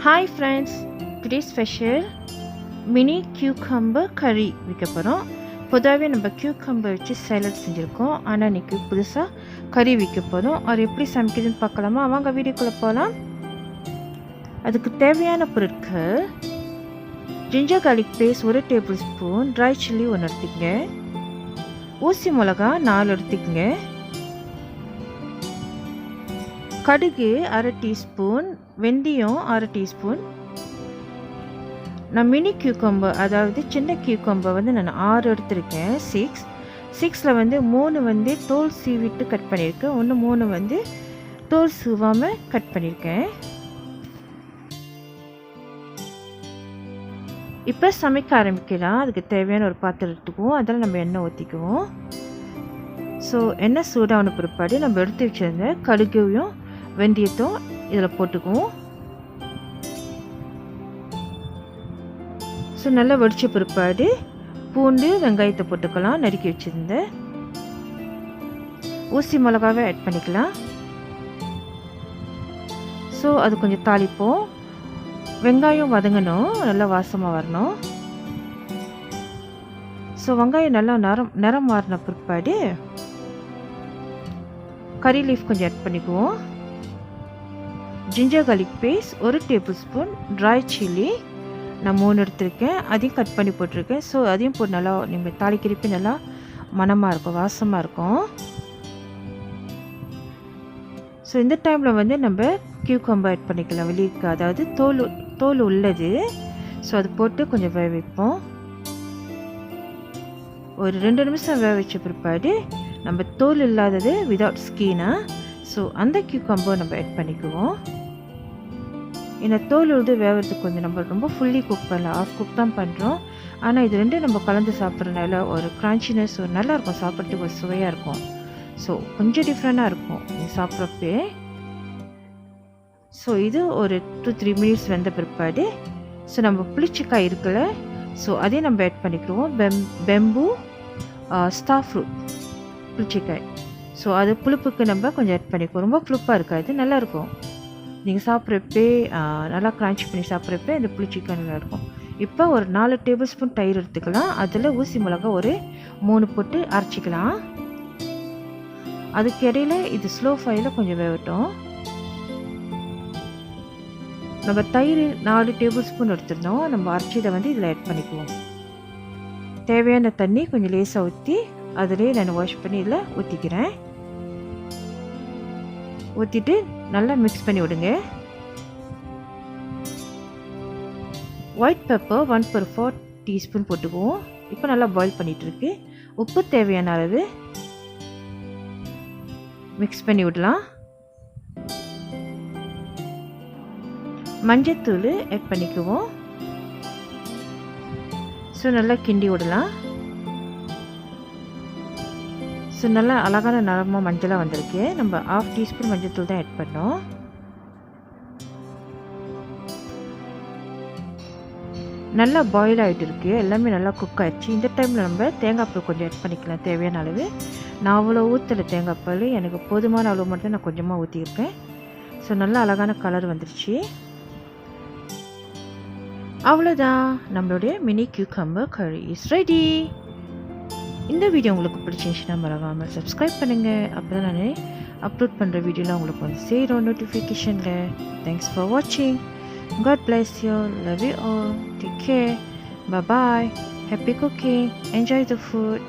Hi friends, today's special mini cucumber curry வைக்க போகிறோம். பொதுவாகவே நம்ம cucumber வச்சு salad செஞ்சுருக்கோம். ஆனால் இன்றைக்கி புதுசாக கறி வைக்க போகிறோம். அது எப்படி சமைக்குதுன்னு பார்க்கலாமா? வாங்க வீடியோக்குள்ளே போகலாம். அதுக்கு தேவையான பொருட்கள்: ginger garlic paste 1 tablespoon, dry chilli 1 எடுத்துக்கங்க, ஊசி மிளகா 4 எடுத்துக்கங்க, கடுகு 1/2 டீஸ்பூன், வெந்தயம் 1/2 டீஸ்பூன். நான் மினி கியூக்கம்பர், அதாவது சின்ன கியூக்கம்பர் நான் 6 எடுத்திருக்கேன். 6ல் 3 தோல் சீவிட்டு கட் பண்ணியிருக்கேன், 3 தோல் சீவாமல் கட் பண்ணியிருக்கேன். இப்போ சமைக்க ஆரம்பிக்கலாம். அதுக்கு தேவையான ஒரு பாத்திரம் எடுத்துக்குவோம். அதில் நம்ம எண்ணெய் ஊற்றிக்குவோம். ஸோ எண்ணெய் சூடான பிற்பாடு நம்ம எடுத்து வச்சிருந்த கடுகையும் வெந்தயத்தும் இதில் போட்டுக்குவோம். ஸோ நல்லா வடித்த பிற்பாடு பூண்டு வெங்காயத்தை போட்டுக்கலாம், நறுக்கி வச்சுருந்த ஊசி மிளகாவை ஆட் பண்ணிக்கலாம். ஸோ அது கொஞ்சம் தாளிப்போம். வெங்காயம் வதங்கணும், நல்லா வாசமாக வரணும். ஸோ வெங்காயம் நல்லா நிறம் மாறின பிற்பாடு கறி லீஃப் கொஞ்சம் ஆட் பண்ணிக்குவோம். Ginger garlic paste 1 tablespoon, dry chilli நான் 3 எடுத்திருக்கேன், அதையும் கட் பண்ணி போட்டிருக்கேன். ஸோ அதையும் போட்டு நல்லா நீங்கள் தாளிக்கிறப்ப நல்லா மணமாக இருக்கும், வாசமாக இருக்கும். ஸோ இந்த டைமில் நம்ம கியூக்கம்பர் ஆட் பண்ணிக்கலாம், வெளியே அதாவது தோல் உள்ளது. ஸோ அது போட்டு கொஞ்சம் வேக வைப்போம். ஒரு 2 நிமிஷம் வேக வச்ச பிற்பாடு நம்ம தோல் இல்லாதது விதவுட் ஸ்கின்னாக, ஸோ அந்த கியூக்கம்பர் நம்ம ஆட் பண்ணிக்குவோம். ஏன்னா தோல் வேகிறதுக்கு கொஞ்சம் நம்ம ரொம்ப ஃபுல்லி குக் பண்ணல, ஆஃப் குக் தான் பண்ணுறோம். ஆனால் இது ரெண்டும் நம்ம கலந்து சாப்பிட்றதுனால ஒரு கிரான்ச்சினஸ் ஒரு நல்லாயிருக்கும், சாப்பிட்றதுக்கு ஒரு சுவையாக இருக்கும். ஸோ கொஞ்சம் டிஃப்ரெண்ட்டாக இருக்கும் இது சாப்பிட்றப்பே. ஸோ இது ஒரு 2-3 மினிட்ஸ் வெந்த பிற்பாடு ஸோ நம்ம புளிச்சிக்காய் இருக்குல்ல, ஸோ அதையும் நம்ம ஆட் பண்ணிக்குவோம். பெம்பு ஸ்டார்ஃப்ரூட் புளிச்சிக்காய், ஸோ அது புளிப்புக்கு நம்ம கொஞ்சம் ஆட் பண்ணிக்குவோம். ரொம்ப புளிப்பாக இருக்காது, நல்லாயிருக்கும். நீங்கள் சாப்பிட்றப்பே நல்லா கிரான்ச் பண்ணி சாப்பிட்றப்ப இந்த புளிச்சிக்காய் நல்லாயிருக்கும். இப்போ ஒரு 4 டேபிள் ஸ்பூன் தயிர் எடுத்துக்கலாம். அதில் ஊசி மிளகா ஒரு 3 போட்டு அரைச்சிக்கலாம். அதுக்கு இடையில இது ஸ்லோ ஃபயரில் கொஞ்சம் வேகட்டும். நம்ம தயிர் 4 டேபிள் ஸ்பூன் எடுத்துருந்தோம், நம்ம அரைச்சதை இதில் ஆட் பண்ணிக்குவோம். தேவையான தண்ணி கொஞ்சம் லேசாக ஊற்றி அதிலே நான் வாஷ் பண்ணி இதில் ஊற்றிக்கிறேன். ஊற்றிட்டு நல்லா மிக்ஸ் பண்ணி விடுங்க. ஒயிட் பெப்பர் 1/4 டீஸ்பூன் போட்டுக்குவோம். இப்போ நல்லா பாயில் பண்ணிகிட்டு இருக்கு. உப்பு தேவையான அளவு மிக்ஸ் பண்ணி விடலாம். மஞ்சத்தூள் ஆட் பண்ணிக்குவோம். ஸோ நல்லா கிண்டி விடலாம். ஸோ நல்லா அழகான நிறமாக மஞ்சளாக வந்திருக்கு. நம்ம 1/2 டீஸ்பூன் மஞ்சத்தூள் தான் ஆட் பண்ணோம். நல்லா பாயில் ஆகிட்டு இருக்கு, எல்லாமே நல்லா குக் ஆகிடுச்சு. இந்த டைமில் நம்ம தேங்காய் பால் கொஞ்சம் ஆட் பண்ணிக்கலாம், தேவையான அளவு. நான் அவ்வளோ ஊற்றலை தேங்காய் பால், எனக்கு போதுமான அளவு மட்டும் நான் கொஞ்சமாக ஊற்றியிருக்கேன். ஸோ நல்லா அழகான கலர் வந்துடுச்சு. அவ்வளோதான், நம்மளுடைய மினி கியூக்கம்பர் கறி இஸ் ரெடி. இந்த வீடியோ உங்களுக்கு பிடிச்சிருந்துச்சுன்னா மறக்காமல் சப்ஸ்கிரைப் பண்ணுங்கள். அப்போ தான் நான் அப்லோட் பண்ணுற வீடியோலாம் உங்களுக்கு சேரும் நோட்டிஃபிகேஷனில். தேங்க்ஸ் ஃபார் வாட்சிங். God bless you. Love you all. Take care. Bye bye. Happy cooking. Enjoy the food.